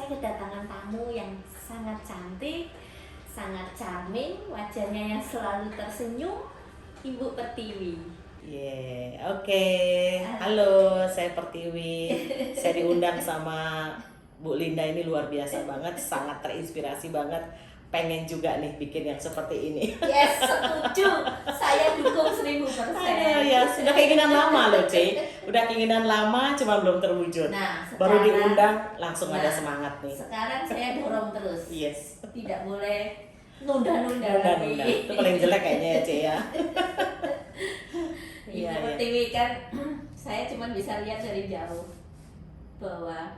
saya kedatangan tamu yang sangat cantik, sangat charming, wajahnya yang selalu tersenyum, Ibu Pertiwi. Oke. Halo, saya Pertiwi. Saya diundang sama Bu Linda, ini luar biasa banget, sangat terinspirasi banget. Pengen juga nih bikin yang seperti ini. Yes, setuju. Saya dukung 1000%. Ya, sudah keinginan lama loh, C. Udah keinginan lama, cuma belum terwujud. Nah, Baru sekarang- diundang, langsung ada Nah, semangat nih. Sekarang saya dorong terus. Yes. Tidak boleh nunda-nunda Nunda-nunda. lagi. Itu paling jelek kayaknya ya, C ya. Ibu Iya, iya. Pertiwi kan saya cuma bisa lihat dari jauh bahwa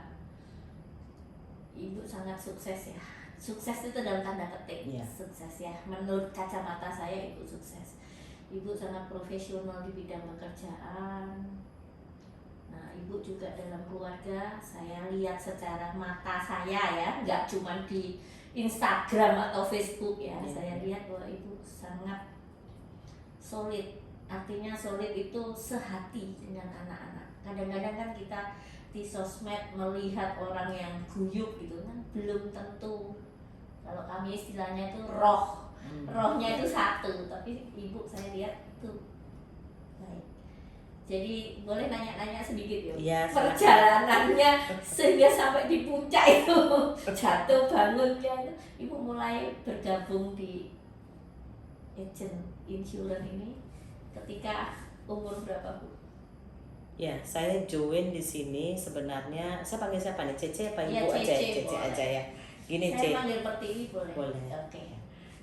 Ibu sangat sukses ya. Sukses itu dalam tanda petik. Iya. Sukses ya. Menurut kacamata saya Ibu sukses. Ibu sangat profesional di bidang pekerjaan. Nah, Ibu juga dalam keluarga saya lihat secara mata saya ya, nggak cuma di Instagram atau Facebook ya. Iya. Saya lihat bahwa Ibu sangat solid. Artinya solid itu sehati dengan anak-anak. Kadang-kadang kan kita di sosmed melihat orang yang guyup gitu kan, belum tentu. Kalau kami istilahnya itu rohnya itu satu, tapi Ibu saya lihat itu baik. Jadi boleh nanya-nanya sedikit ya, Iya, silakan. perjalanannya sehingga sampai di puncak itu jatuh bangunnya itu, Ibu mulai bergabung di agent insurance ini ketika umur berapa, Bu? Ya, saya join di sini sebenarnya, saya panggil siapa nih? Cece apa Iya, Ibu aja? Cece, Cece boleh. aja ya. Gini, Saya Ce. manggil Pertiwi boleh? Boleh. Oke.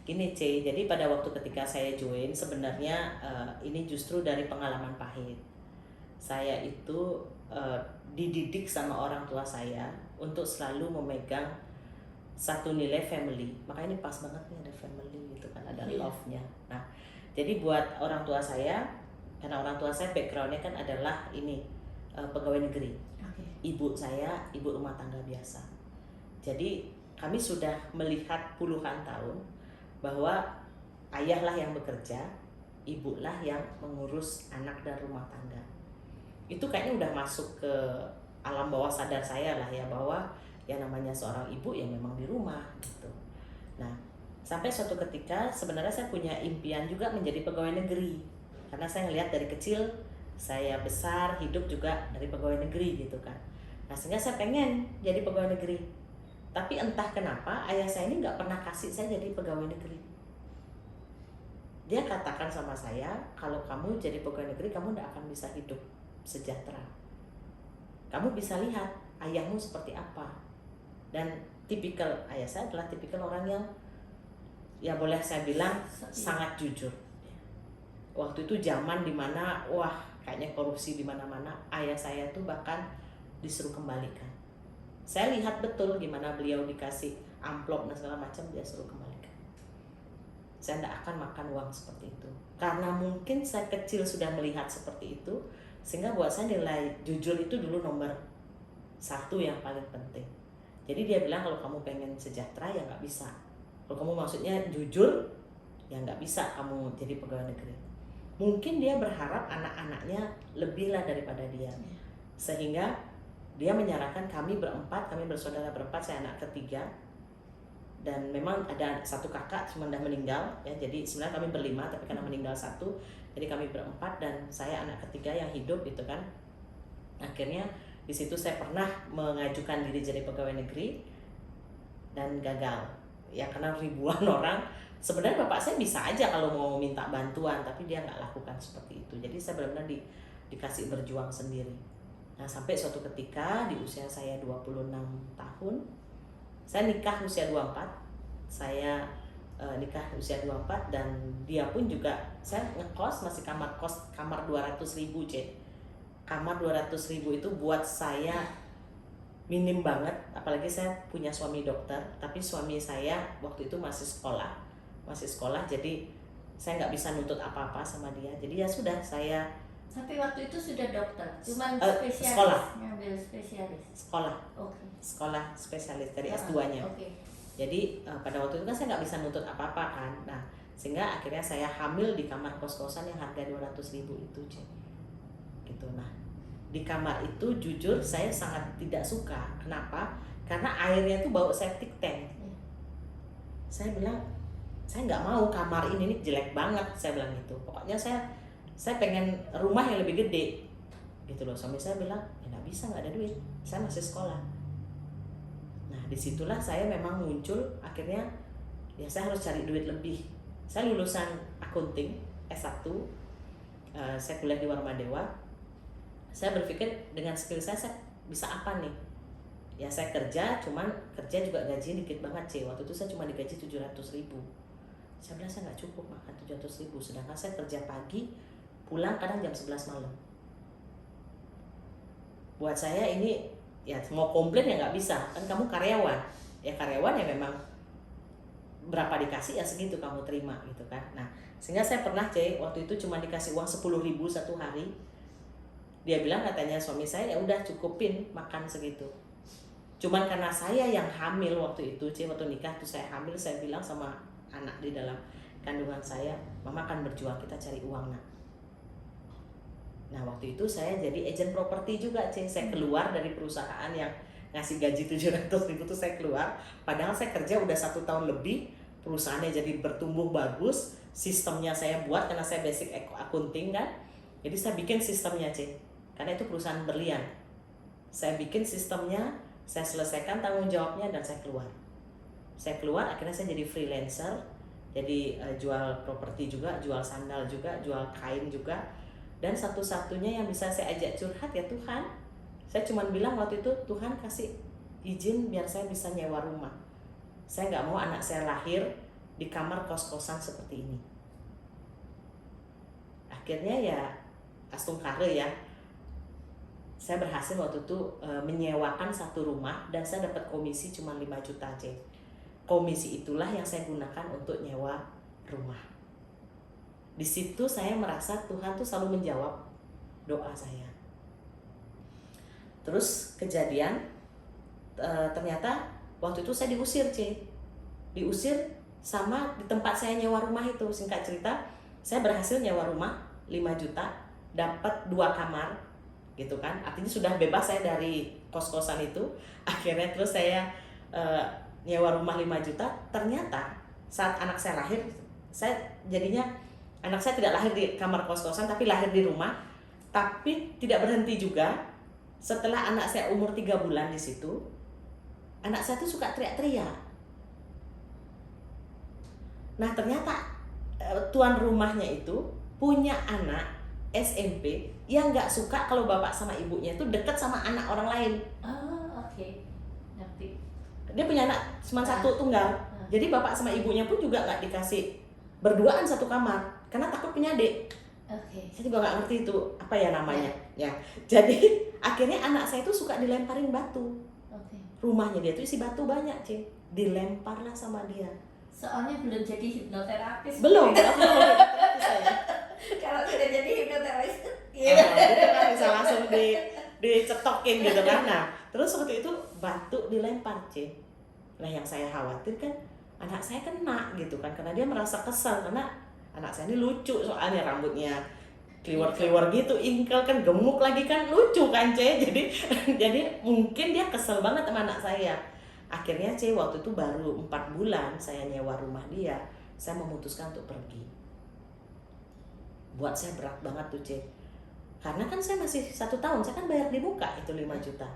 Gini, C. Jadi pada waktu ketika saya join sebenarnya ini justru dari pengalaman pahit. Saya itu dididik sama orang tua saya untuk selalu memegang satu nilai family. Makanya ini pas banget nih ada family gitu kan, ada Iya. love-nya. Nah, jadi buat orang tua saya, karena orang tua saya background-nya kan adalah ini pegawai negeri. Oke. Ibu saya ibu rumah tangga biasa. Jadi kami sudah melihat puluhan tahun bahwa ayahlah yang bekerja, ibulah yang mengurus anak dan rumah tangga. Itu kayaknya udah masuk ke alam bawah sadar saya lah ya, bahwa ya namanya seorang ibu ya memang di rumah gitu. Nah, sampai suatu ketika sebenarnya saya punya impian juga menjadi pegawai negeri. Karena saya ngelihat dari kecil, saya besar hidup juga dari pegawai negeri gitu kan. Nah, sehingga saya pengen jadi pegawai negeri. Tapi entah kenapa ayah saya ini nggak pernah kasih saya jadi pegawai negeri. Dia katakan sama saya, kalau kamu jadi pegawai negeri kamu nggak akan bisa hidup sejahtera. Kamu bisa lihat ayahmu seperti apa. Dan tipikal ayah saya adalah tipikal orang yang ya boleh saya bilang sangat jujur. Waktu itu zaman dimana wah kayaknya korupsi di mana-mana, ayah saya tuh bahkan disuruh kembalikan. Saya lihat betul gimana beliau dikasih amplop dan segala macam, dia suruh kembalikan. Saya tidak akan makan uang seperti itu. Karena mungkin saya kecil sudah melihat seperti itu, sehingga buat saya nilai jujur itu dulu nomor satu yang paling penting. Jadi dia bilang kalau kamu pengen sejahtera ya nggak bisa. Kalau kamu maksudnya jujur, ya nggak bisa kamu jadi pegawai negeri. Mungkin dia berharap anak-anaknya lebih lah daripada dia. Sehingga dia menyarankan kami berempat, kami bersaudara berempat, saya anak ketiga. Dan memang ada satu kakak cuma udah meninggal ya. Jadi sebenarnya kami berlima, tapi karena meninggal satu, jadi kami berempat dan saya anak ketiga yang hidup gitu kan. Akhirnya di situ saya pernah mengajukan diri jadi pegawai negeri dan gagal. Ya karena ribuan orang. Sebenarnya bapak saya bisa aja kalau mau minta bantuan, tapi dia nggak lakukan seperti itu. Jadi saya benar-benar dikasih berjuang sendiri. Nah, sampai suatu ketika di usia saya 26 tahun, saya nikah usia 24. Saya nikah usia 24 dan dia pun juga, saya ngekos masih kamar 200.000, C. Kamar 200.000 itu buat saya minim banget, apalagi saya punya suami dokter, tapi suami saya waktu itu masih sekolah, jadi saya nggak bisa nuntut apa-apa sama dia. Jadi ya sudah, saya Tapi waktu itu sudah dokter, cuman spesialis, sekolah. ngambil spesialis. Sekolah spesialis dari S2-nya. Oke. Jadi pada waktu itu kan saya nggak bisa nuntut apa-apa kan. Nah, sehingga akhirnya saya hamil di kamar kos-kosan yang harga 200.000 itu, C. Gitu. Nah, di kamar itu jujur saya sangat tidak suka. Kenapa? karena airnya tuh bau septic tank. Saya bilang saya nggak mau kamar ini nih jelek banget, saya bilang gitu. Pokoknya saya pengen rumah yang lebih gede gitu loh. Suami saya bilang ya nggak bisa, nggak ada duit, saya masih sekolah. Nah disitulah saya memang muncul akhirnya ya saya harus cari duit lebih. Saya lulusan akunting S1, saya kuliah di Warmadewa. Saya berpikir dengan skill saya bisa apa nih. Ya saya kerja, cuman kerja juga gajinya dikit banget waktu itu saya cuma digaji 700.000. Saya bilang saya nggak cukup makan 700.000, sedangkan saya kerja pagi, pulang kadang jam 11 malam. Buat saya ini ya mau komplain ya nggak bisa, kan kamu karyawan. Ya karyawan ya memang berapa dikasih ya segitu kamu terima gitu kan. Nah sehingga saya pernah waktu itu cuma dikasih uang 10.000 satu hari. Dia bilang katanya suami saya ya udah cukupin makan segitu. Cuman karena saya yang hamil waktu itu, waktu nikah tuh saya hamil, saya bilang sama anak di dalam kandungan saya, mama akan berjuang, kita cari uang nak. Nah waktu itu saya jadi agent properti juga, saya keluar dari perusahaan yang ngasih gaji 700.000 tuh saya keluar. Padahal saya kerja udah 1 tahun lebih, perusahaannya jadi bertumbuh bagus, sistemnya saya buat karena saya basic accounting kan. Jadi saya bikin sistemnya karena itu perusahaan berlian. Saya bikin sistemnya, saya selesaikan tanggung jawabnya dan saya keluar. Saya keluar akhirnya saya jadi freelancer, jadi jual properti juga, jual sandal juga, jual kain juga. Dan satu-satunya yang bisa saya ajak curhat ya Tuhan. Saya cuma bilang waktu itu, Tuhan kasih izin biar saya bisa nyewa rumah. Saya nggak mau anak saya lahir di kamar kos-kosan seperti ini. Akhirnya ya astungkare ya, saya berhasil waktu itu menyewakan satu rumah dan saya dapat komisi cuma 5 juta Komisi itulah yang saya gunakan untuk nyewa rumah. Di situ saya merasa Tuhan tuh selalu menjawab doa saya. Terus kejadian ternyata waktu itu saya diusir diusir sama di tempat saya nyewa rumah itu. Singkat cerita, saya berhasil nyewa rumah 5 juta, dapat 2 kamar gitu kan, artinya sudah bebas saya dari kos-kosan itu. Akhirnya terus saya nyewa rumah 5 juta. Ternyata saat anak saya lahir, saya jadinya anak saya tidak lahir di kamar kos-kosan tapi lahir di rumah. Tapi tidak berhenti juga, setelah anak saya umur 3 bulan di situ, anak saya tuh suka teriak-teriak. Nah ternyata tuan rumahnya itu punya anak SMP yang nggak suka kalau bapak sama ibunya itu dekat sama anak orang lain. Oke. Ngerti. Dia punya anak cuma satu tunggal. Jadi bapak sama ibunya pun juga nggak dikasih berduaan satu kamar karena takut punya adik. Saya juga nggak ngerti itu apa ya namanya. Ya. Jadi akhirnya anak saya itu suka dilemparin batu. Rumahnya dia tuh isi batu banyak, dilemparlah sama dia. Soalnya belum jadi hipnoterapis. Belum hipnoterapis saya. Kalau sudah jadi hipnoterapis, itu kan bisa langsung dicetokin gitu kan. Nah, terus waktu itu batu dilempar, Nah, yang saya khawatir kan anak saya kena gitu kan, karena dia merasa kesal karena anak saya ini lucu soalnya rambutnya kliwer-kliwer gitu, ingkel kan, gemuk lagi kan, lucu kan, jadi mungkin dia kesel banget sama anak saya. Akhirnya waktu itu baru 4 bulan saya nyewa rumah dia, saya memutuskan untuk pergi. Buat saya berat banget tuh karena kan saya masih 1 tahun, saya kan bayar di muka itu 5 juta.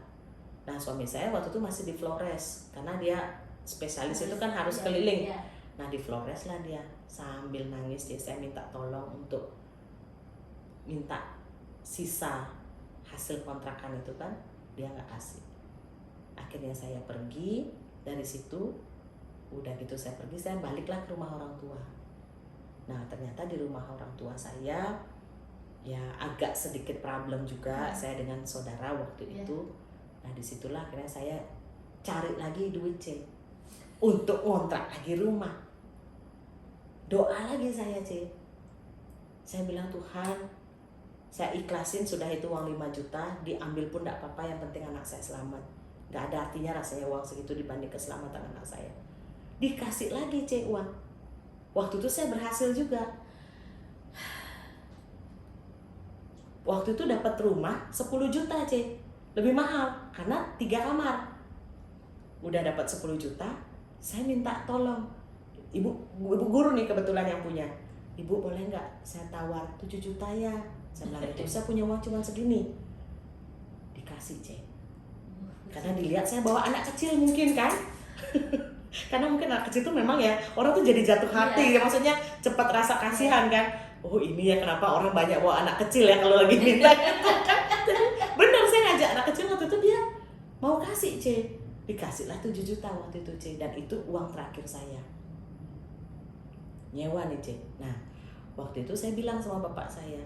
Nah suami saya waktu itu masih di Flores, karena dia spesialis itu kan harus keliling. Nah di Flores lah dia, sambil nangis saya minta tolong untuk minta sisa hasil kontrakan itu kan, dia nggak kasih. Akhirnya saya pergi dari situ, udah gitu saya pergi, saya baliklah ke rumah orang tua. Nah ternyata di rumah orang tua saya ya agak sedikit problem juga saya dengan saudara waktu itu. Nah disitulah akhirnya saya cari lagi duit untuk ngontrak lagi rumah. Doa lagi saya saya bilang Tuhan, saya ikhlasin sudah itu uang 5 juta, diambil pun gak apa-apa, yang penting anak saya selamat. Gak ada artinya rasanya uang segitu dibanding keselamatan anak saya. Dikasih lagi uang. Waktu itu saya berhasil juga. Waktu itu dapat rumah 10 juta lebih mahal karena 3 kamar. udah dapat 10 juta, saya minta tolong ibu guru nih kebetulan yang punya, ibu boleh nggak saya tawar 7 juta ya, saya bilang itu saya punya uang cuma segini, dikasih C. Karena dilihat saya bawa anak kecil mungkin kan. Karena mungkin anak kecil tuh memang ya orang tuh jadi jatuh hati ya, maksudnya cepat rasa kasihan kan. Oh ini ya kenapa orang banyak bawa anak kecil ya kalau lagi minta. Bener, saya ngajak anak kecil waktu itu dia mau kasih C, dikasihlah 7 juta waktu itu C, dan itu uang terakhir saya nyewa nih C. Nah waktu itu saya bilang sama bapak saya,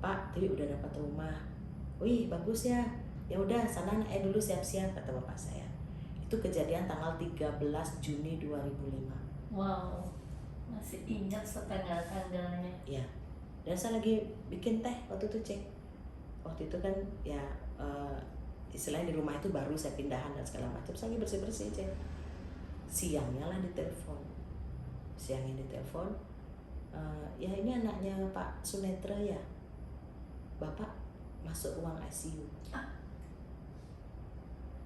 Pak Tri udah dapat rumah, wih bagus ya, ya udah sana naik dulu siap-siap, kata bapak saya. Itu kejadian tanggal 13 Juni 2005. Wow, masih ingat setanggal-tanggalnya. Ya, dan saya lagi bikin teh waktu itu cek. Waktu itu kan ya istilahnya di rumah itu baru saya pindahan dan segala macam. Saya lagi bersih-bersih cek. Siangnya lah ditelepon. Siangnya ditelepon. Ya ini anaknya Pak Sunetra ya. Bapak masuk ruang ICU.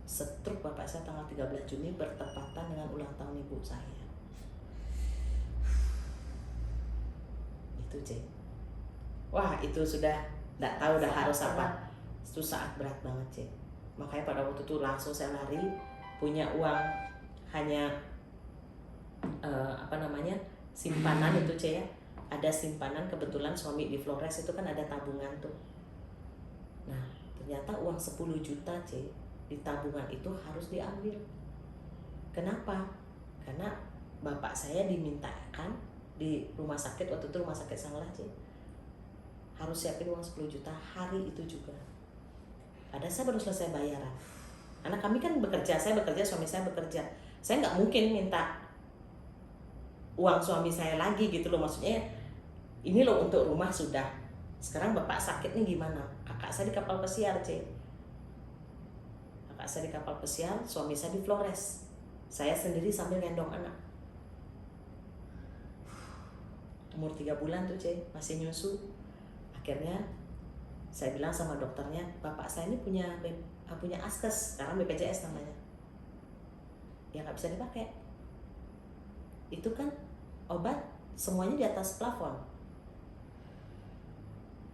Stroke bapak saya tanggal 13 Juni bertepatan dengan ulang tahun ibu saya. Itu C. Wah itu sudah tidak tahu dah harus apa. Itu saat berat banget C. Makanya pada waktu itu langsung saya lari, punya uang hanya simpanan itu C ya. Ada simpanan, kebetulan suami di Flores itu kan ada tabungan tuh. Nah ternyata uang 10 juta C di tabungan itu harus diambil. Kenapa? Karena bapak saya dimintakan di rumah sakit, waktu itu rumah sakit Sanglah C, harus siapin uang 10 juta hari itu juga. Ada saya baru selesai bayaran. Anak kami kan bekerja, saya bekerja, suami saya bekerja. Saya nggak mungkin minta uang suami saya lagi gitu loh, maksudnya ini loh untuk rumah sudah. Sekarang bapak sakit nih gimana? Kakak saya di kapal pesiar C. Kakak saya di kapal pesiar, suami saya di Flores. Saya sendiri sambil gendong anak. Umur 3 bulan tuh C, masih nyusu. Akhirnya saya bilang sama dokternya, bapak saya ini punya askes, sekarang BPJS namanya. Ya nggak bisa dipakai. Itu kan obat semuanya di atas plafon.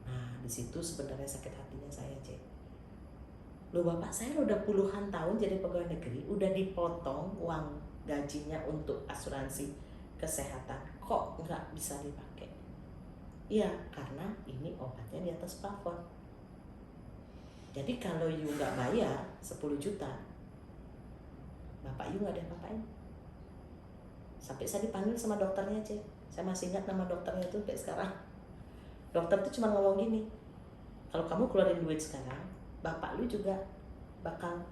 Nah di situ sebenarnya sakit hatinya saya C. Loh bapak saya udah puluhan tahun jadi pegawai negeri, udah dipotong uang gajinya untuk asuransi kesehatan, kok nggak bisa dipakai? Iya, karena ini obatnya di atas plafon. Jadi kalau you nggak bayar 10 juta, bapak you nggak ada apa-apain. Sampai saya dipanggil sama dokternya C, saya masih ingat nama dokternya itu sampai sekarang. Dokter tuh cuma ngomong gini, kalau kamu keluarin duit sekarang, bapak lu juga bakal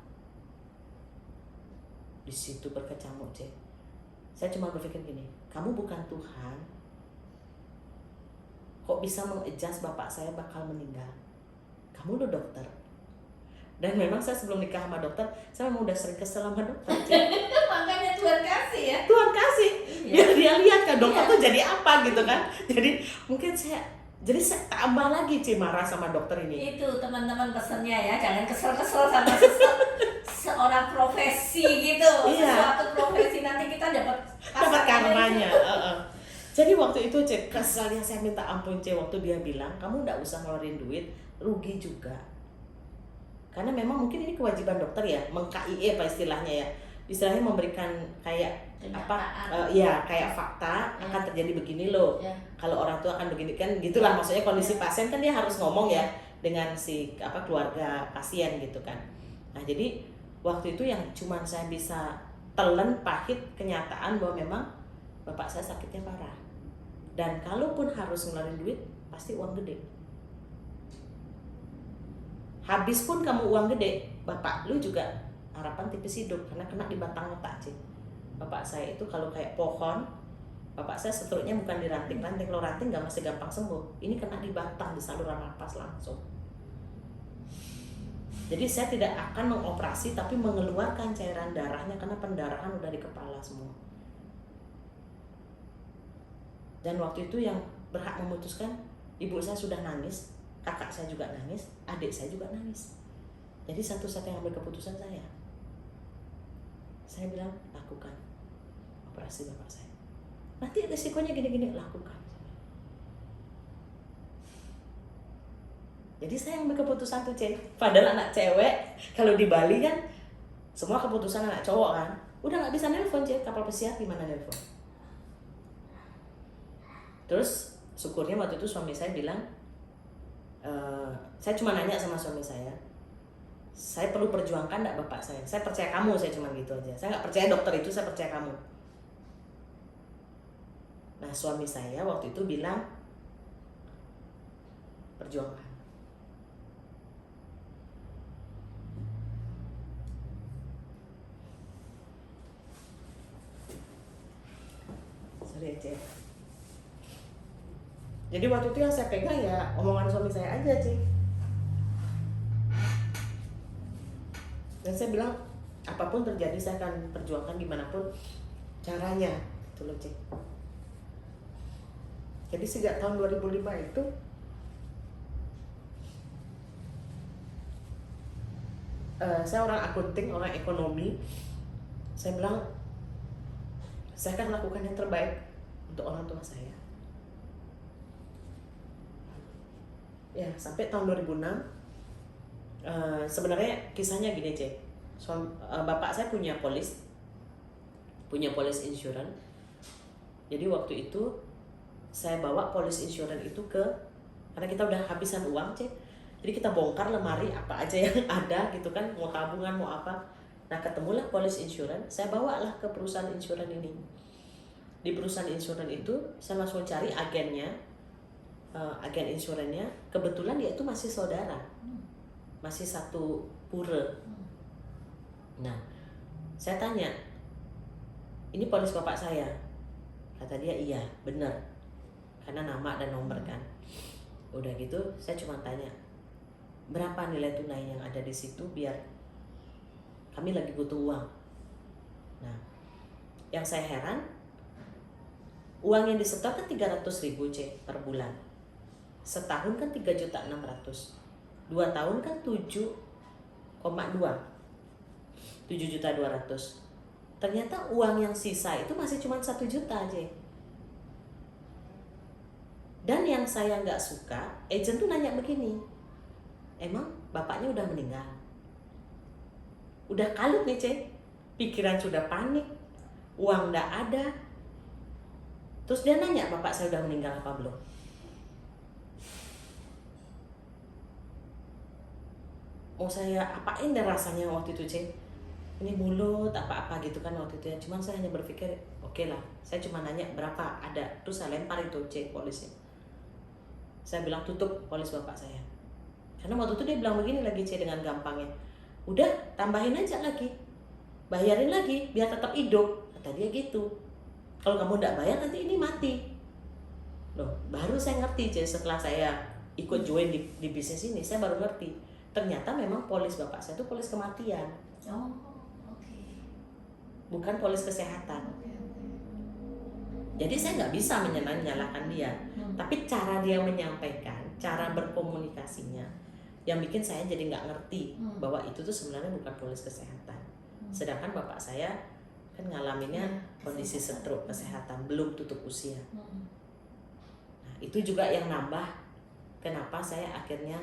di situ berkecamuk C. Saya cuma berpikir gini, kamu bukan Tuhan, kok bisa mengadjust bapak saya bakal meninggal? Kamu lu dokter. Dan memang saya sebelum nikah sama dokter, saya memang udah sering kesel sama dokter C. Makanya Tuhan kasih ya. Tuhan kasih, biar dia lihat kan dokter tuh jadi apa gitu kan. Jadi mungkin saya tambah lagi C marah sama dokter ini. Itu teman-teman pesannya ya, jangan kesel-kesel sama seorang profesi gitu. Sesuatu profesi nanti kita dapat karmanya. Jadi waktu itu C, keselnya saya minta ampun C, waktu dia bilang kamu nggak usah ngeluarin duit, rugi juga. Karena memang mungkin ini kewajiban dokter ya, meng-KIE apa istilahnya ya. Istilahnya memberikan kayak kayak fakta akan terjadi begini loh. Kalau orang tua akan begini kan gitulah, maksudnya kondisi pasien kan dia harus ngomong ya dengan si keluarga pasien gitu kan. Nah, jadi waktu itu yang cuman saya bisa telan pahit kenyataan bahwa memang bapak saya sakitnya parah. Dan kalaupun harus ngeluarin duit pasti uang gede. Habis pun kamu uang gede, bapak lu juga harapan tipis hidup karena kena di batang otak sih. Bapak saya itu kalau kayak pohon, bapak saya stroke-nya bukan di ranting-ranting, kalau ranting nggak masih gampang sembuh. Ini kena di batang, di saluran napas langsung. Jadi saya tidak akan mengoperasi tapi mengeluarkan cairan darahnya karena pendarahan udah di kepala semua. Dan waktu itu yang berhak memutuskan, ibu saya sudah nangis, kakak saya juga nangis, adik saya juga nangis. Jadi satu-satu yang ambil keputusan saya. Saya bilang lakukan operasi bapak saya. Nanti resikonya gini-gini, lakukan. Jadi saya ambil keputusan tuh padahal anak cewek kalau di Bali kan semua keputusan anak cowok kan. Udah nggak bisa nelpon kapal pesiar gimana nelpon. Terus syukurnya waktu itu suami saya bilang, saya cuma nanya sama suami saya perlu perjuangkan enggak bapak saya percaya kamu, saya cuma gitu aja. Saya nggak percaya dokter itu, saya percaya kamu. Nah suami saya waktu itu bilang, perjuangkan. Sorry Cek. Jadi waktu itu yang saya pegang ya omongan suami saya aja Cek. Dan saya bilang apapun terjadi saya akan perjuangkan gimana pun caranya, itu loh Cek. Jadi sejak tahun 2005 itu saya orang akunting, orang ekonomi. Saya bilang saya akan lakukan yang terbaik untuk orang tua saya. Ya sampai tahun 2006 sebenarnya kisahnya gini Cek. Bapak saya punya polis insurance. Jadi waktu itu saya bawa polis insurance itu karena kita udah habisan uang Cek. Jadi kita bongkar lemari apa aja yang ada gitu kan, mau tabungan mau apa. Nah ketemulah polis insurance, saya bawalah ke perusahaan insurance ini. Di perusahaan insurance itu saya langsung cari agennya, agen insurannya. Kebetulan dia itu masih saudara, masih satu pura. Nah saya tanya, ini polis bapak saya? Kata dia iya benar, karena nama dan nomor kan. Udah gitu saya cuma tanya, berapa nilai tunai yang ada di situ biar kami lagi butuh uang. Nah yang saya heran, uang yang disetor kan 300.000 per bulan, setahun kan 3.600.000, 2 tahun kan 7,2, 7.200.000. Ternyata uang yang sisa itu masih cuma 1 juta aja. Dan yang saya nggak suka, agent tuh nanya begini, emang bapaknya udah meninggal? Udah kalut nih Cek, pikiran sudah panik, uang nggak ada. Terus dia nanya bapak saya udah meninggal apa belum. Mau saya apain deh rasanya waktu itu Cek, ini mulut apa-apa gitu kan waktu itu ya. Cuman saya hanya berpikir oke lah, saya cuma nanya berapa ada. Terus saya lempar itu Cek polisnya. Saya bilang tutup polis bapak saya. Karena waktu itu dia bilang begini lagi Cek dengan gampangnya, udah tambahin aja lagi, bayarin lagi biar tetap hidup, kata dia gitu. Kalau kamu nggak bayar nanti ini mati. Loh, baru saya ngerti Cek, setelah saya ikut join di bisnis ini, saya baru ngerti. Ternyata memang polis bapak saya itu polis kematian. Oh, oke. Bukan polis kesehatan. Jadi saya nggak bisa menyalahkan dia. Tapi cara dia menyampaikan, cara berkomunikasinya yang bikin saya jadi nggak ngerti bahwa itu tuh sebenarnya bukan polis kesehatan. Sedangkan bapak saya kan ngalaminnya kondisi stroke kesehatan, belum tutup usia. Nah, itu juga yang nambah kenapa saya akhirnya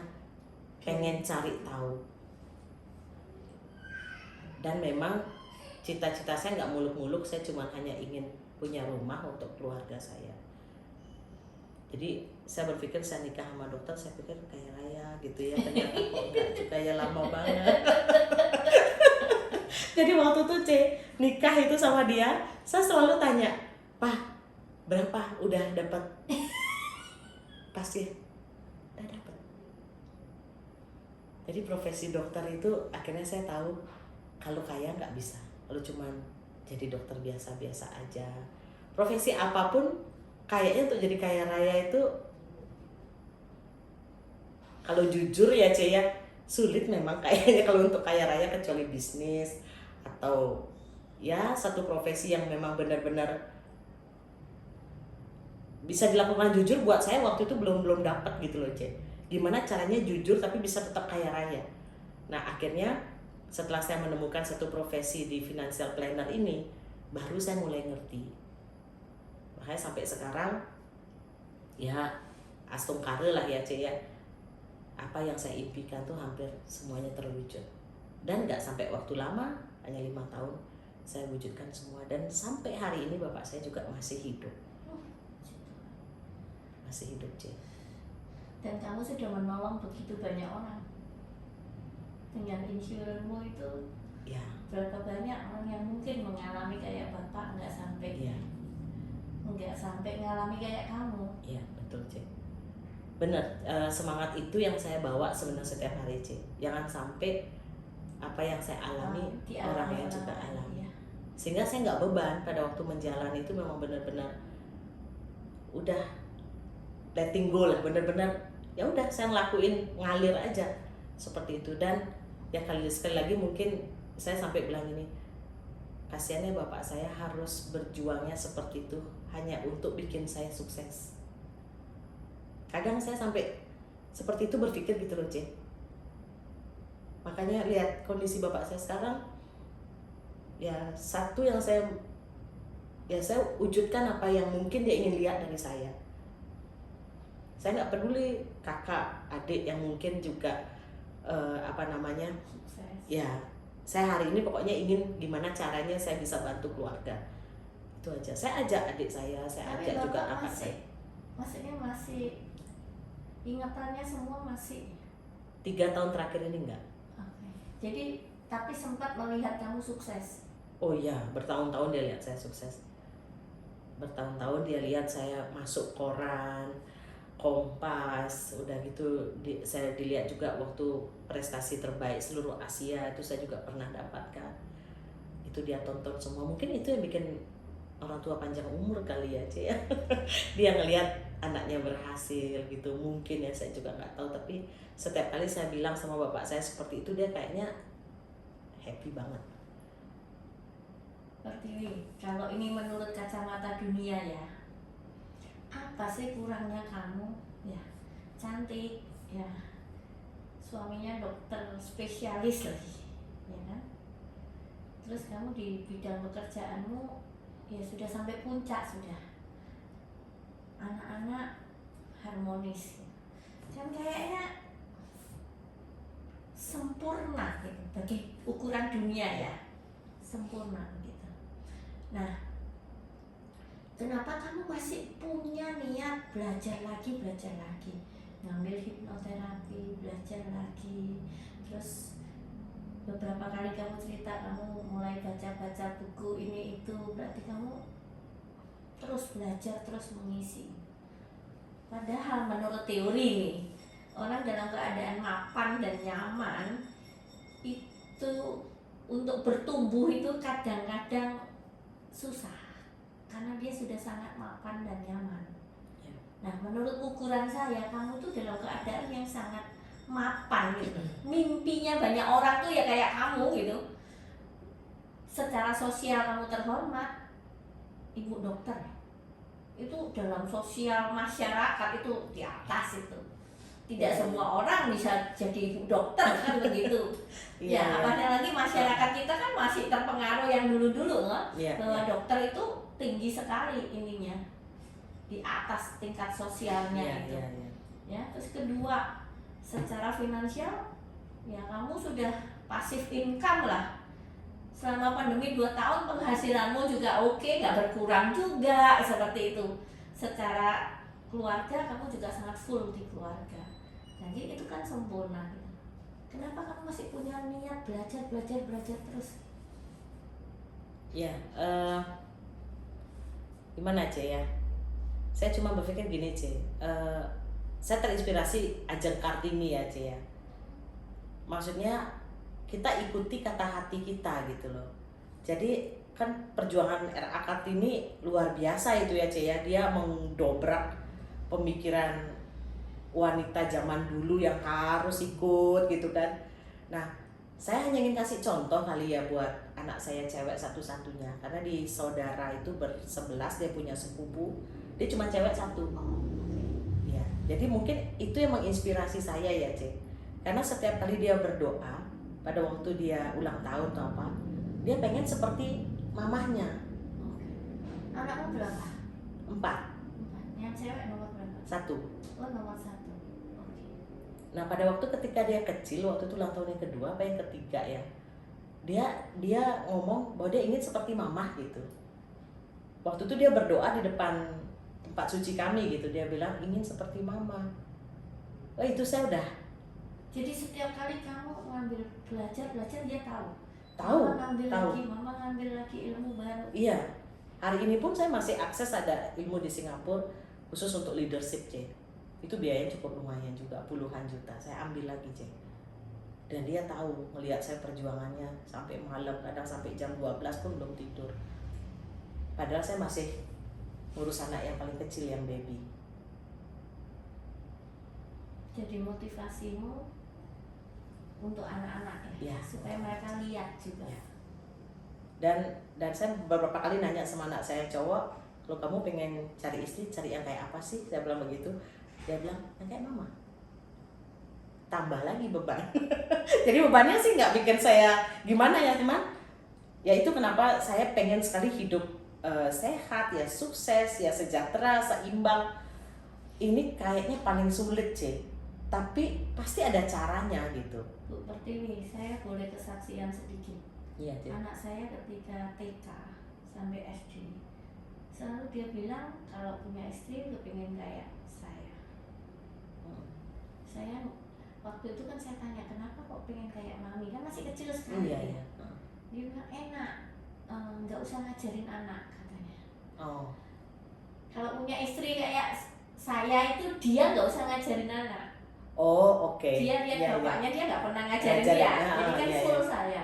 pengen cari tahu. Dan memang cita-cita saya nggak muluk-muluk, saya cuma hanya ingin punya rumah untuk keluarga saya. Jadi saya berpikir saya nikah sama dokter, saya pikir kaya raya gitu ya, ternyata kok enggak juga ya, lama banget. Jadi waktu itu nikah itu sama dia, saya selalu tanya, Pak berapa udah dapat? Pasti udah dapat. Jadi profesi dokter itu akhirnya saya tahu kalau kaya nggak bisa, kalau cuman jadi dokter biasa-biasa aja. Profesi apapun kayaknya untuk jadi kaya raya itu, kalau jujur ya ya sulit memang kayaknya kalau untuk kaya raya, kecuali bisnis atau ya satu profesi yang memang benar-benar bisa dilakukan jujur. Buat saya waktu itu belum dapat gitu loh Gimana caranya jujur tapi bisa tetap kaya raya. Nah akhirnya setelah saya menemukan satu profesi di financial planner ini, baru saya mulai ngerti. Makanya sampai sekarang ya astungkare lah ya Ce ya, apa yang saya impikan tuh hampir semuanya terwujud. Dan nggak sampai waktu lama, hanya 5 tahun saya wujudkan semua. Dan sampai hari ini bapak saya juga masih hidup. Masih hidup Ce. Dan kamu sudah menolong begitu banyak orang dengan insuranmu itu. Ya, Berapa banyak orang yang mungkin mengalami kayak bapak, nggak sampai iya, ngalami kayak kamu. iya betul Ce. Benar, semangat itu yang saya bawa sebenarnya setiap hari Ce. Jangan sampai apa yang saya alami orang lain juga alami. Ya. Sehingga saya nggak beban pada waktu menjalani itu, memang benar-benar udah letting go lah, benar-benar ya udah saya ngelakuin ngalir aja seperti itu. Dan ya sekali lagi mungkin saya sampai bilang ini, kasihannya bapak saya harus berjuangnya seperti itu hanya untuk bikin saya sukses. Kadang saya sampai seperti itu berpikir gitu loh Ce. Makanya lihat kondisi bapak saya sekarang, ya satu yang saya wujudkan apa yang mungkin dia ingin lihat dari saya. Saya nggak peduli kakak, adik yang mungkin juga Sukses. ya saya hari ini pokoknya ingin gimana caranya saya bisa bantu keluarga. Itu aja. Saya ajak adik saya Tapi ajak juga bapak kakak saya. maksudnya masih ingatannya semua masih. 3 tahun terakhir ini enggak. Oke. Jadi tapi sempat melihat kamu sukses. Oh iya, bertahun-tahun dia lihat saya sukses. Bertahun-tahun dia lihat saya masuk koran, Kompas, udah gitu saya dilihat juga waktu prestasi terbaik seluruh Asia itu saya juga pernah dapatkan. Itu dia tonton semua. Mungkin itu yang bikin orang tua panjang umur kali ya Ce ya. Dia ngelihat anaknya berhasil gitu. Mungkin ya, saya juga nggak tahu, tapi setiap kali saya bilang sama bapak saya seperti itu, dia kayaknya happy banget. Pertiwi, kalau ini menurut kacamata dunia ya, apa sih kurangnya kamu? Ya, cantik, ya, suaminya dokter spesialis lagi, ya kan? Terus kamu di bidang pekerjaanmu ya sudah sampai puncak sudah, anak-anak harmonis, kan kayaknya sempurna gitu, bagi ukuran dunia ya, sempurna gitu. Nah, kenapa kamu masih punya niat belajar lagi, ngambil hipnoterapi, belajar lagi, terus beberapa kali kamu cerita kamu mulai baca-baca buku ini itu, berarti kamu terus belajar, terus mengisi. Padahal menurut teori nih, orang dalam keadaan mapan dan nyaman itu untuk bertumbuh itu kadang-kadang susah karena dia sudah sangat mapan dan nyaman. Nah, menurut ukuran saya, kamu tuh dalam keadaan yang sangat mapan gitu. Mimpinya banyak orang tuh ya kayak kamu gitu. Secara sosial kamu terhormat, ibu dokter. Itu dalam sosial masyarakat itu di atas itu. Tidak semua orang bisa jadi ibu dokter kan begitu. Ya, apalagi lagi masyarakat kita kan masih terpengaruh yang dulu-dulu loh, bahwa dokter itu tinggi sekali ininya, di atas tingkat sosialnya itu. Ya, terus kedua, secara finansial ya kamu sudah pasif income lah. Selama pandemi 2 tahun penghasilanmu juga oke, nggak berkurang juga seperti itu. Secara keluarga kamu juga sangat full di keluarga. Jadi itu kan sempurna gitu. Kenapa kamu masih punya niat belajar terus? Ya, gimana Ce ya? Saya cuma berpikir gini Ce, saya terinspirasi Ajeng Kartini ya Ce ya. Maksudnya kita ikuti kata hati kita gitu loh. Jadi kan perjuangan R.A. Kartini luar biasa itu ya Ce ya. Dia mendobrak pemikiran wanita zaman dulu yang harus ikut gitu kan. Nah, saya hanya ingin kasih contoh kali ya buat anak saya cewek satu-satunya, karena di saudara itu ber-11, dia punya sepupu, dia cuma cewek 1 ya. Jadi mungkin itu yang menginspirasi saya ya Ce, karena setiap kali dia berdoa pada waktu dia ulang tahun atau apa, dia pengen seperti mamahnya. Oke. Anakmu berapa? 4, Yang cewek nomor berapa? 1. Oh, nomor 1. Oke. Nah pada waktu ketika dia kecil, waktu itu ulang tahun yang kedua apa yang ketiga ya, dia ngomong bahwa dia ingin seperti mamah gitu. Waktu itu dia berdoa di depan tempat suci kami gitu, dia bilang ingin seperti mama. Oh itu saya udah Jadi setiap kali kamu ngambil belajar dia tahu. tahu. Mama ngambil lagi ilmu baru. Iya, hari ini pun saya masih akses ada ilmu di Singapura khusus untuk leadership C. Itu biayanya cukup lumayan juga, puluhan juta. Saya ambil lagi C. Dan dia tahu, melihat saya perjuangannya sampai malam, kadang sampai jam 12 pun belum tidur. Padahal saya masih ngurus anak yang paling kecil, yang baby. Jadi motivasimu untuk anak-anak Ya. supaya mereka lihat juga. Ya. Dan saya beberapa kali nanya sama anak saya cowok, kalau kamu pengen cari istri, cari yang kayak apa sih? Saya bilang begitu. Dia bilang, yang kayak mama. Tambah lagi beban. Jadi bebannya sih nggak bikin saya gimana ya teman. Ya itu kenapa saya pengen sekali hidup sehat, ya sukses, ya sejahtera, seimbang. Ini kayaknya paling sulit sih. Tapi pasti ada caranya gitu. Bu Pertiwi, saya boleh kesaksian sedikit. Iya, Anak saya ketika TK sampai SD, selalu dia bilang kalau punya istri kepingin kayak saya. Saya waktu itu kan saya tanya kenapa kok pengen kayak mami, kan masih kecil sekali. Iya, iya. Dia bilang enak, nggak usah ngajarin anak katanya. Oh. Kalau punya istri kayak saya itu dia nggak usah ngajarin anak. Oh, oke. Dia lihat Iya, bapaknya iya. dia nggak pernah ngajarin Ngajarin, dia, ah, jadi kan iya, full iya. saya.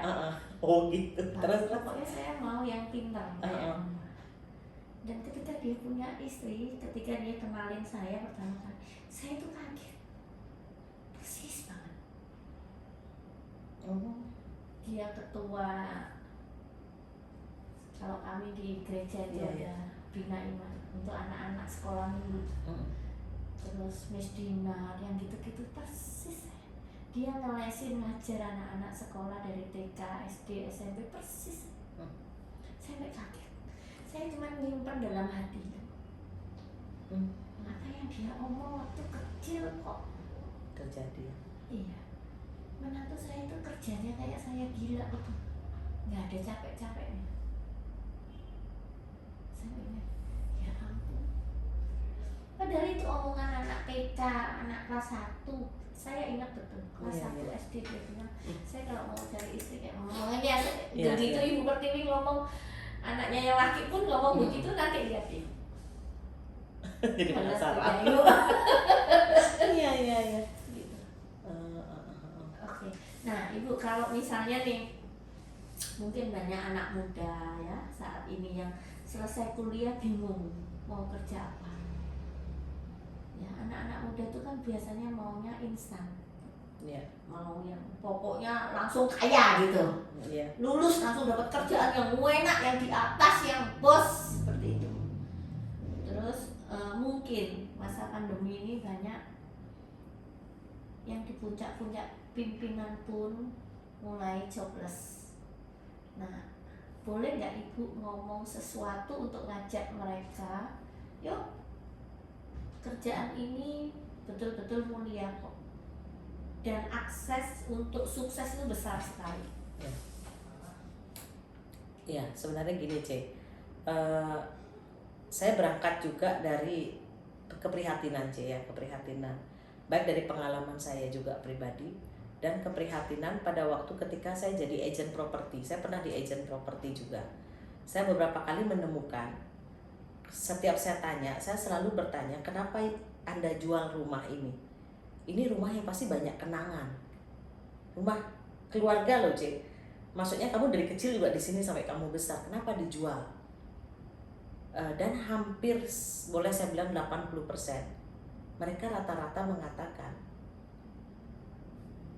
Oh gitu. Nah, Terus pokoknya saya mau yang pintar kayak mama. Dan ketika dia punya istri, ketika dia kenalin saya pertama kali, saya itu kaget. Persis banget. Dia ketua, kalau kami di gereja itu Iya, ada bina iman untuk anak-anak sekolah minggu. Terus Miss Dinar yang gitu-gitu persis. Dia ngelesin ngajar anak-anak sekolah dari TK, SD, SMP persis. Saya nggak kaget. Saya cuma nyimpan dalam hati. Apa yang dia omong waktu kecil kok terjadi. iya. Menantu saya itu kerjanya kayak saya gila itu. Nggak ada capek-capeknya. Saya ingat, ya ampun. Padahal itu omongan anak TK, anak kelas 1. Saya ingat betul, kelas 1 SD dia bilang, saya kalau mau cari istri kayak ngomongnya begitu. Ibu Pertiwi ngomong, anaknya yang laki pun ngomong begitu, nanti lihat ini. Jadi penasaran. Iya. Gitu. Oke. Nah, Ibu kalau misalnya nih, mungkin banyak anak muda ya saat ini yang selesai kuliah bingung mau kerja apa. Ya, anak-anak muda itu kan biasanya maunya instan. Iya. Mau yang pokoknya langsung kaya gitu. Iya. Lulus langsung dapat kerjaan yang enak, yang di atas, yang bos, seperti itu. Terus mungkin masa pandemi ini banyak yang di puncak-puncak pimpinan pun mulai jobless. Nah, boleh nggak Ibu ngomong sesuatu untuk ngajak mereka, yuk kerjaan ini betul-betul mulia kok, dan akses untuk sukses itu besar sekali. Ya, sebenarnya gini C, saya berangkat juga dari keprihatinan C ya, keprihatinan baik dari pengalaman saya juga pribadi dan keprihatinan pada waktu ketika saya jadi agent properti. Saya pernah di agent properti juga. Saya beberapa kali menemukan, setiap saya tanya, saya selalu bertanya, kenapa Anda jual rumah ini? Ini rumah yang pasti banyak kenangan, rumah keluarga loh C. Maksudnya kamu dari kecil juga di sini sampai kamu besar, kenapa dijual? Dan hampir boleh saya bilang 80% mereka rata-rata mengatakan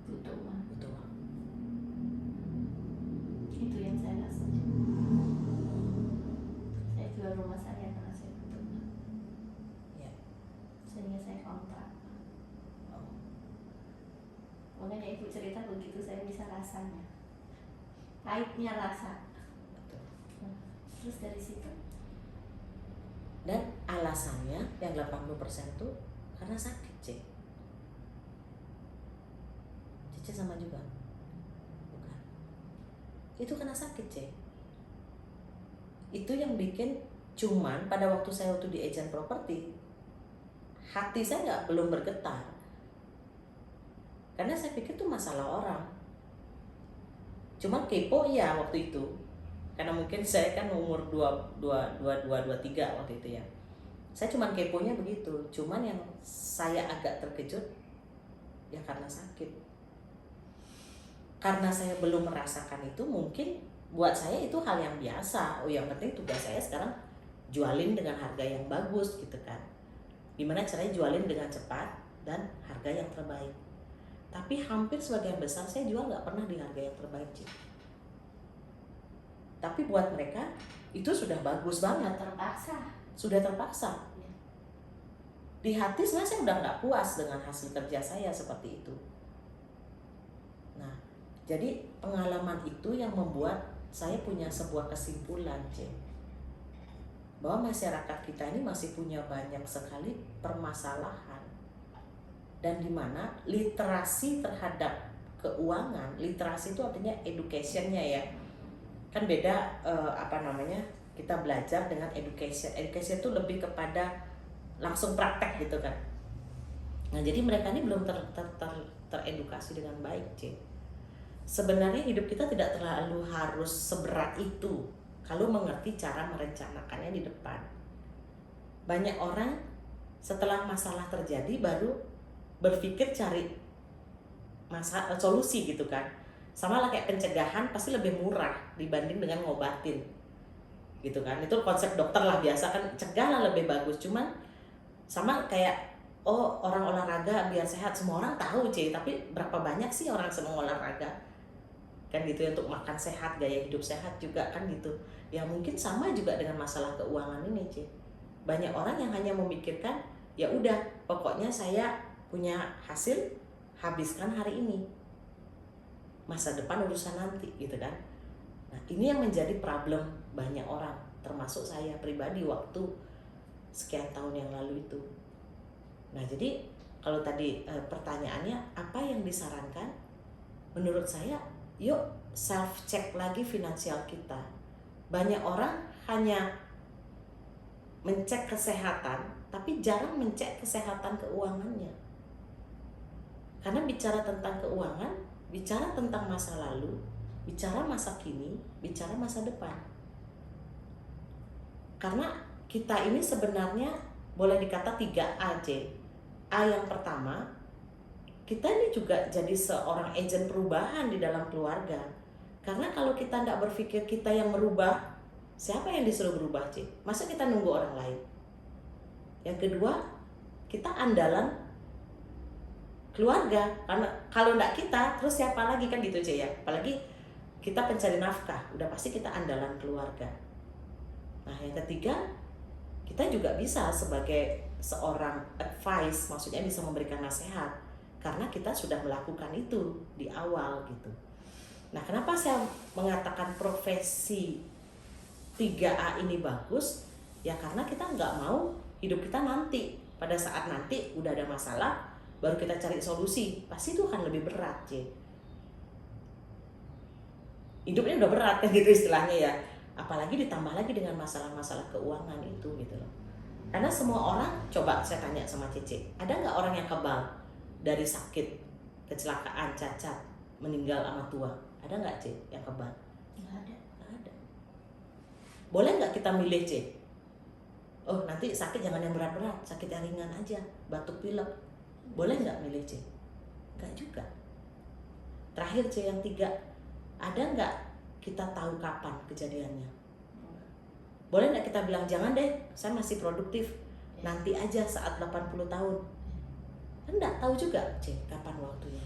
Butuh uang. butuh uang. Itu yang saya rasa. Saya jual rumah saya karena saya butuh uang. Ya. Sehingga saya kontrak. Oh. Makanya Ibu cerita begitu saya bisa rasanya, pahitnya rasa. Betul. Terus dari situ Dan alasannya yang 80% tuh karena sakit, Cek. Cici sama juga? Bukan. Itu karena sakit, Cek. Itu yang bikin, cuman pada waktu saya di agent properti, hati saya belum bergetar. Karena saya pikir itu masalah orang. Cuman kepo iya waktu itu. Karena mungkin saya kan umur 23 waktu itu ya. Saya cuman keponya begitu. Cuman yang saya agak terkejut ya karena sakit. Karena saya belum merasakan itu, mungkin buat saya itu hal yang biasa. Oh, yang penting tugas saya sekarang jualin dengan harga yang bagus gitu kan. Gimana caranya jualin dengan cepat dan harga yang terbaik. Tapi hampir sebagian besar saya jual nggak pernah di harga yang terbaik, Cik. Tapi buat mereka itu sudah bagus banget. Sudah terpaksa. Ya. Di hati sebenarnya saya udah nggak puas dengan hasil kerja saya seperti itu. Nah, jadi pengalaman itu yang membuat saya punya sebuah kesimpulan, Cik, bahwa masyarakat kita ini masih punya banyak sekali permasalahan, dan dimana literasi terhadap keuangan, literasi itu artinya education-nya ya, kan beda kita belajar dengan education itu lebih kepada langsung praktek gitu kan. Nah, jadi mereka ini belum teredukasi dengan baik, Cik. Sebenarnya hidup kita tidak terlalu harus seberat itu kalau mengerti cara merencanakannya di depan. Banyak orang setelah masalah terjadi baru berpikir cari solusi gitu kan. Sama lah kayak pencegahan pasti lebih murah dibanding dengan ngobatin gitu kan. Itu konsep dokter lah, biasa kan cegah lah lebih bagus. Cuman sama kayak orang olahraga biar sehat, semua orang tahu, Ci, tapi berapa banyak sih orang senang olahraga kan gitu ya, untuk makan sehat, gaya hidup sehat juga kan gitu ya. Mungkin sama juga dengan masalah keuangan ini, Ci. Banyak orang yang hanya memikirkan ya udah pokoknya saya punya hasil, habiskan hari ini, masa depan urusan nanti gitu kan. Nah, ini yang menjadi problem banyak orang, termasuk saya pribadi waktu sekian tahun yang lalu itu. Nah, jadi kalau tadi pertanyaannya apa yang disarankan, menurut saya yuk self check lagi finansial kita. Banyak orang hanya mencek kesehatan tapi jarang mencek kesehatan keuangannya. Karena bicara tentang keuangan, bicara tentang masa lalu, bicara masa kini, bicara masa depan. Karena kita ini sebenarnya boleh dikata 3A, C. A yang pertama, kita ini juga jadi seorang agen perubahan di dalam keluarga. Karena kalau kita tidak berpikir kita yang merubah, siapa yang disuruh berubah, C? Masa kita nunggu orang lain? Yang kedua, kita andalan keluarga. Karena kalau tidak kita, terus siapa lagi kan gitu, C ya? Apalagi kita pencari nafkah, udah pasti kita andalan keluarga. Nah, yang ketiga, kita juga bisa sebagai seorang advice, maksudnya bisa memberikan nasihat, karena kita sudah melakukan itu di awal gitu. Nah, kenapa saya mengatakan profesi 3A ini bagus? Ya karena kita nggak mau hidup kita nanti, pada saat nanti udah ada masalah, baru kita cari solusi, pasti itu akan lebih berat, C. Hidupnya udah berat kan gitu istilahnya ya. Apalagi ditambah lagi dengan masalah-masalah keuangan itu gitu loh. Karena semua orang, coba saya tanya sama Cici, ada nggak orang yang kebal dari sakit, kecelakaan, cacat, meninggal sama tua? Ada nggak, Cici, yang kebal? Nggak ada. Nggak ada. Boleh nggak kita milih, Cici? Oh, nanti sakit jangan yang berat-berat, sakit yang ringan aja, batuk pilek. Boleh nggak milih, Cici? Nggak juga. Terakhir, Cici, yang 3, ada nggak kita tahu kapan kejadiannya? Boleh nggak kita bilang, jangan deh, saya masih produktif, nanti aja saat 80 tahun. Kan nggak tahu juga, Cik, kapan waktunya.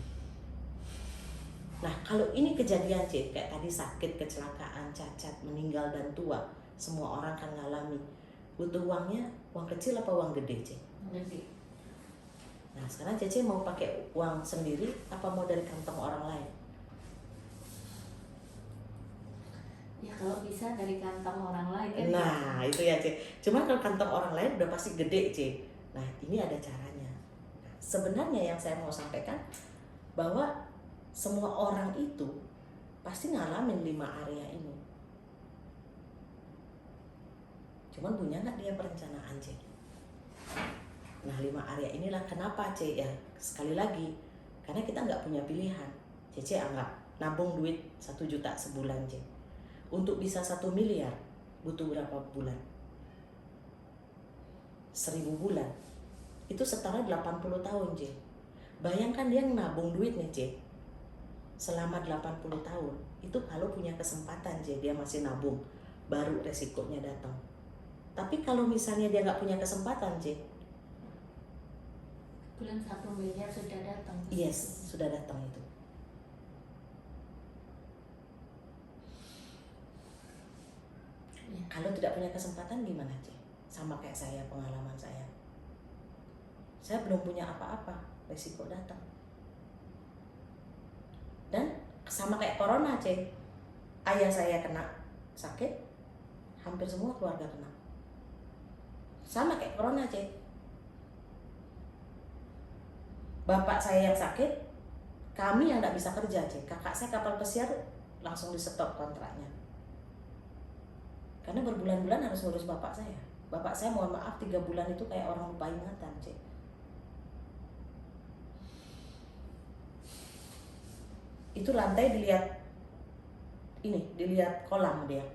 Nah, kalau ini kejadian, Cik, kayak tadi sakit, kecelakaan, cacat, meninggal, dan tua, semua orang kan ngalami. Butuh uangnya, uang kecil apa uang gede, Cik? Gede. Nah sekarang Cece mau pakai uang sendiri apa mau dari kantong orang lain? Ya kalau bisa dari kantong orang lain kan. Nah itu ya Ce. Cuma kalau kantong orang lain udah pasti gede Ce. Nah ini ada caranya. Nah, sebenarnya yang saya mau sampaikan bahwa semua orang itu pasti ngalamin 5 area ini. Cuman punya nggak dia perencanaan C? Nah 5 area inilah kenapa C ya, sekali lagi karena kita nggak punya pilihan. Cece anggap nabung duit 1 juta sebulan C, untuk bisa 1 miliar butuh berapa bulan? 1000 bulan. Itu setara 80 tahun C. Bayangkan dia nabung duit nih C selama 80 tahun. Itu kalau punya kesempatan C, dia masih nabung, baru resikonya datang. Tapi kalau misalnya dia nggak punya kesempatan C, bulan 1 miliar sudah datang. yes, sudah datang itu. Ya. Kalau tidak punya kesempatan gimana C? Sama kayak saya, pengalaman saya. Saya belum punya apa-apa, resiko datang. Dan sama kayak corona C, ayah saya kena sakit, hampir semua keluarga kena. Sama kayak corona C, bapak saya yang sakit, kami yang tidak bisa kerja C. Kakak saya kapal pesiar langsung di stop kontraknya. Karena berbulan-bulan harus ngurus bapak saya. Bapak saya mohon maaf 3 bulan itu kayak orang lupa ingatan C. Itu lantai dilihat kolam dia.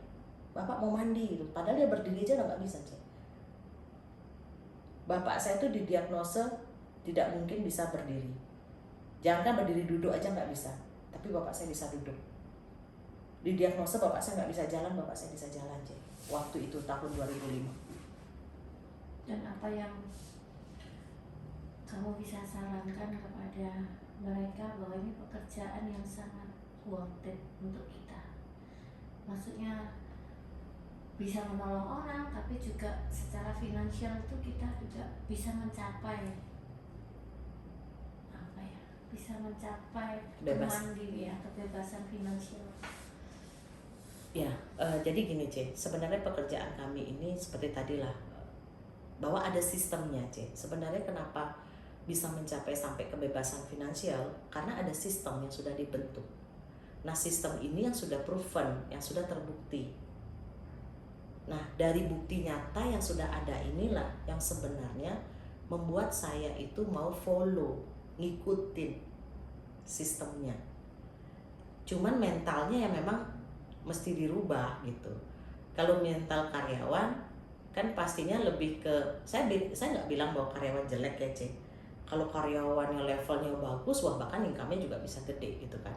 Bapak mau mandi gitu, padahal dia berdiri aja udah nggak bisa C. Bapak saya tuh didiagnosa tidak mungkin bisa berdiri. Jangan berdiri, duduk aja nggak bisa. Tapi bapak saya bisa duduk. Didiagnosa bapak saya nggak bisa jalan, bapak saya bisa jalan C. Waktu itu tahun 2005. Dan apa yang kamu bisa sarankan kepada mereka bahwa ini pekerjaan yang sangat worth it untuk kita? Maksudnya bisa menolong orang, tapi juga secara finansial itu kita juga bisa mencapai apa ya? Bisa mencapai mandiri ya, kebebasan finansial. Ya, jadi gini C, sebenarnya pekerjaan kami ini seperti tadilah, bahwa ada sistemnya C. Sebenarnya kenapa bisa mencapai sampai kebebasan finansial? Karena ada sistem yang sudah dibentuk. Nah sistem ini yang sudah proven, yang sudah terbukti. Nah dari bukti nyata yang sudah ada inilah yang sebenarnya membuat saya itu mau follow, ngikutin sistemnya. Cuman mentalnya ya memang mesti dirubah gitu. Kalau mental karyawan kan pastinya lebih ke, saya nggak bilang bahwa karyawan jelek ya C. Kalau karyawan yang levelnya bagus, wah bahkan income-nya juga bisa gede gitu kan.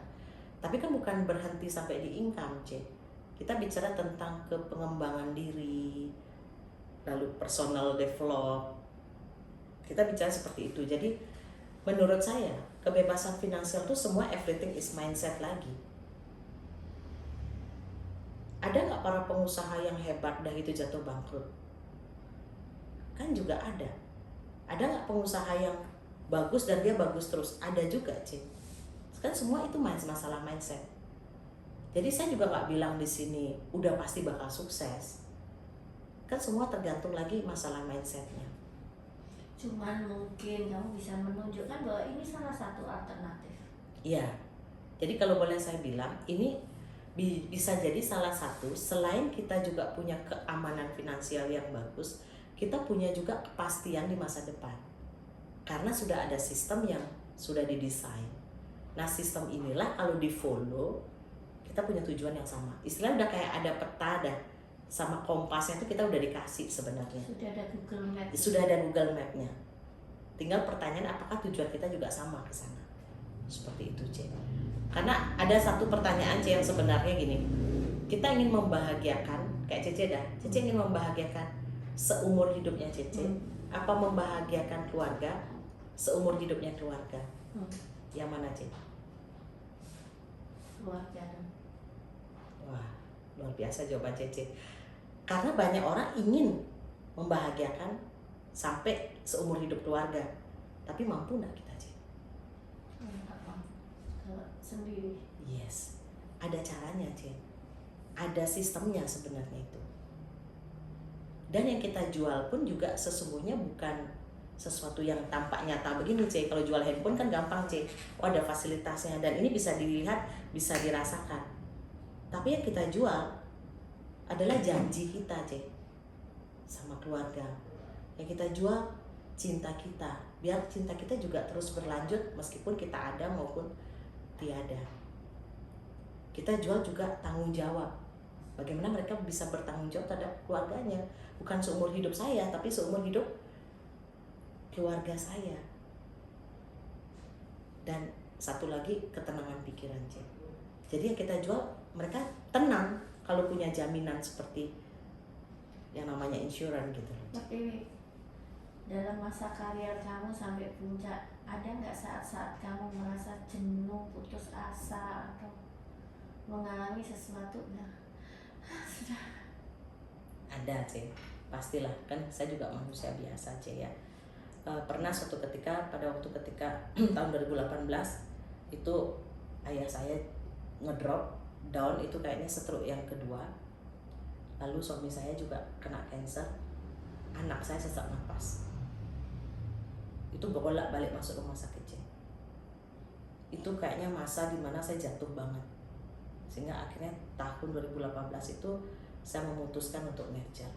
Tapi kan bukan berhenti sampai di income C. Kita bicara tentang ke pengembangan diri, lalu personal develop. Kita bicara seperti itu. Jadi menurut saya kebebasan finansial itu semua everything is mindset lagi. Ada nggak para pengusaha yang hebat dah itu jatuh bangkrut? Kan juga ada. Ada nggak pengusaha yang bagus dan dia bagus terus? Ada juga C. Kan semua itu masalah mindset. Jadi saya juga nggak bilang di sini udah pasti bakal sukses. Kan semua tergantung lagi masalah mindsetnya. Cuman mungkin kamu bisa menunjukkan bahwa ini salah satu alternatif. Iya. Jadi kalau boleh saya bilang, ini bisa jadi salah satu, selain kita juga punya keamanan finansial yang bagus, kita punya juga kepastian di masa depan. Karena sudah ada sistem yang sudah didesain. Nah sistem inilah kalau di follow, kita punya tujuan yang sama. Istilahnya udah kayak ada peta dah, sama kompasnya itu kita udah dikasih sebenarnya. Sudah ada Google Map. Sudah ada Google Map-nya. Tinggal pertanyaan apakah tujuan kita juga sama ke sana. Seperti itu C. Karena ada satu pertanyaan C yang sebenarnya gini. Kita ingin membahagiakan, kayak Cece dah. Cece ingin membahagiakan seumur hidupnya Cece. Apa membahagiakan keluarga seumur hidupnya keluarga? Yang mana C? Keluarga. Wah, luar biasa jawaban Cece. Karena banyak orang ingin membahagiakan sampai seumur hidup keluarga. Tapi mampu nggak kita, Cik? Kalau sendiri. Yes, ada caranya, Cik. Ada sistemnya sebenarnya itu. Dan yang kita jual pun juga sesungguhnya bukan sesuatu yang tampak nyata begini, Cik. Kalau jual handphone kan gampang, Cik. Oh, ada fasilitasnya dan ini bisa dilihat, bisa dirasakan. Tapi yang kita jual adalah janji kita, Cik, sama keluarga. Yang kita jual cinta kita, biar cinta kita juga terus berlanjut meskipun kita ada maupun tiada. Kita jual juga tanggung jawab. Bagaimana mereka bisa bertanggung jawab terhadap keluarganya. Bukan seumur hidup saya, tapi seumur hidup keluarga saya. Dan satu lagi, ketenangan pikiran, Cik. Jadi yang kita jual, mereka tenang kalau punya jaminan seperti yang namanya insurance gitu loh, Cik. Tapi dalam masa karier kamu sampai puncak, ada nggak saat-saat kamu merasa jenuh, putus asa, atau mengalami sesuatu? Nah, sudah. Ada, Cik, pastilah, kan saya juga manusia biasa, Cik, ya. Pernah suatu ketika, pada waktu ketika tahun 2018 itu ayah saya ngedrop down, itu kayaknya stroke yang kedua. Lalu suami saya juga kena cancer, anak saya sesak napas. Itu bolak-balik masuk rumah sakit, Cik. Itu kayaknya masa dimana saya jatuh banget, sehingga akhirnya tahun 2018 itu saya memutuskan untuk merger.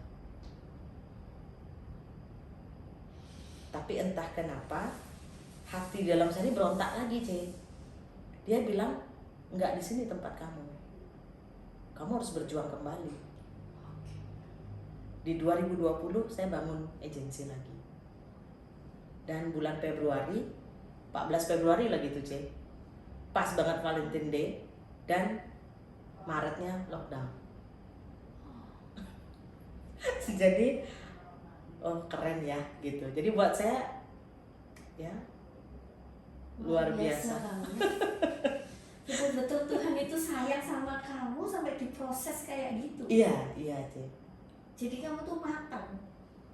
Tapi entah kenapa hati dalam saya ini berontak lagi, Cik. Dia bilang, nggak di sini tempat kamu. Kamu harus berjuang kembali. Di 2020 saya bangun agensi lagi. Dan bulan Februari, 14 Februari lagi tuh, Cik. Pas banget Valentine Day dan Maretnya lockdown. Jadi oh keren ya gitu. Jadi buat saya ya luar biasa. Betul-betul Tuhan itu sayang sama kamu sampai diproses kayak gitu. Iya, iya, Cik. Jadi kamu tuh matang.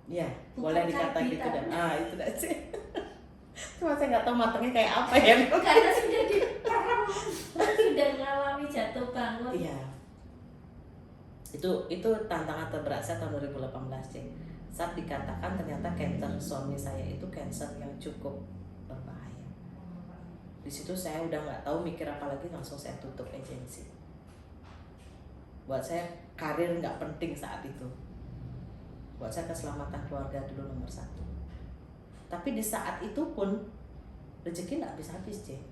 Iya, Bukan boleh dikata gitu kabitan. dan itu dah, Cik. Cuma saya nggak tahu matangnya kayak apa ya. Karena sudah diperang, sudah ngalami jatuh bangun. Iya. Itu tantangan terberat saya tahun 2018, Cik. Saat dikatakan ternyata cancer suami saya itu cancer yang cukup berbahaya. Di situ saya udah nggak tahu mikir apa lagi, langsung saya tutup agensi. Buat saya karir nggak penting saat itu. Buat saya keselamatan keluarga dulu nomor satu. Tapi di saat itu pun rezeki nggak habis-habis, Cik.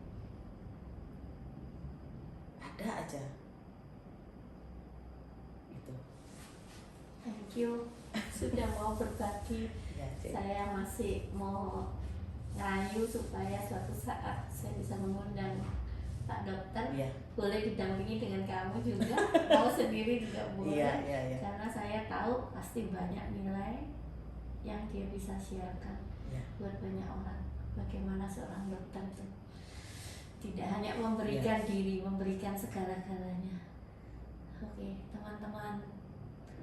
Ada aja. Gitu. Thank you sudah mau berbagi. Ya, Cik. Saya masih mau ngerayu supaya suatu saat saya bisa mengundang Pak Dokter. Iya. Boleh didampingi dengan kamu juga, mau sendiri juga boleh. Iya. Karena saya tahu pasti banyak nilai yang dia bisa siarkan Iya. buat banyak orang. Bagaimana seorang dokter itu tidak hanya memberikan diri, memberikan segala-galanya. Oke, teman-teman,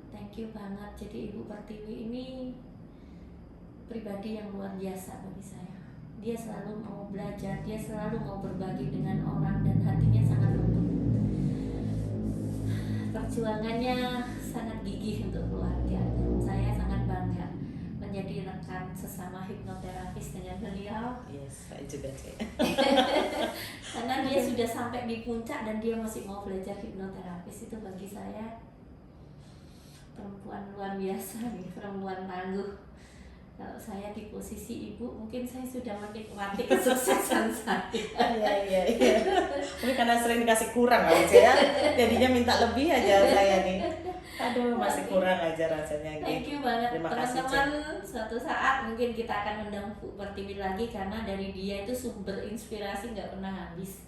thank you banget. Jadi Ibu Pertiwi ini pribadi yang luar biasa bagi saya. Dia selalu mau belajar, dia selalu mau berbagi dengan orang dan hatinya sangat lembut. Perjuangannya sangat gigih untuk keluarga. Saya sangat bangga menjadi rekan sesama hipnoterapis dengan beliau. Yes, saya juga, Cik. Karena dia sudah sampai di puncak dan dia masih mau belajar hipnoterapis. Itu bagi saya perempuan luar biasa nih, perempuan tangguh. Kalau saya di posisi ibu, mungkin saya sudah menikmati kesuksesan saya. Iya. Mungkin karena sering dikasih kurang kali, Cik, ya. Jadinya minta lebih aja saya nih. Aduh, masih kurang aja rasanya. Thank you banget Terima kasih, teman-teman. Suatu saat mungkin kita akan undang Bu Pertiwi lagi karena dari dia itu sumber inspirasi nggak pernah habis.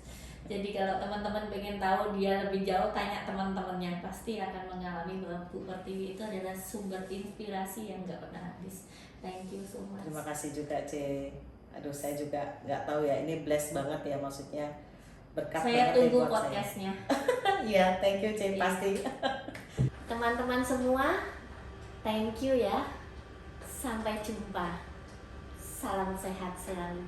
Jadi kalau teman-teman pengen tahu dia lebih jauh, tanya teman-temannya, pasti akan mengalami bahwa Bu Pertiwi itu adalah sumber inspirasi yang nggak pernah habis. Thank you so much. Terima kasih juga, Cik. Aduh, saya juga nggak tahu ya, ini bless banget ya, maksudnya berkat Saya banget tunggu ya buat podcastnya. Iya, thank you, Cik, Iya. pasti. Teman-teman semua, thank you ya. Sampai jumpa. Salam sehat selalu.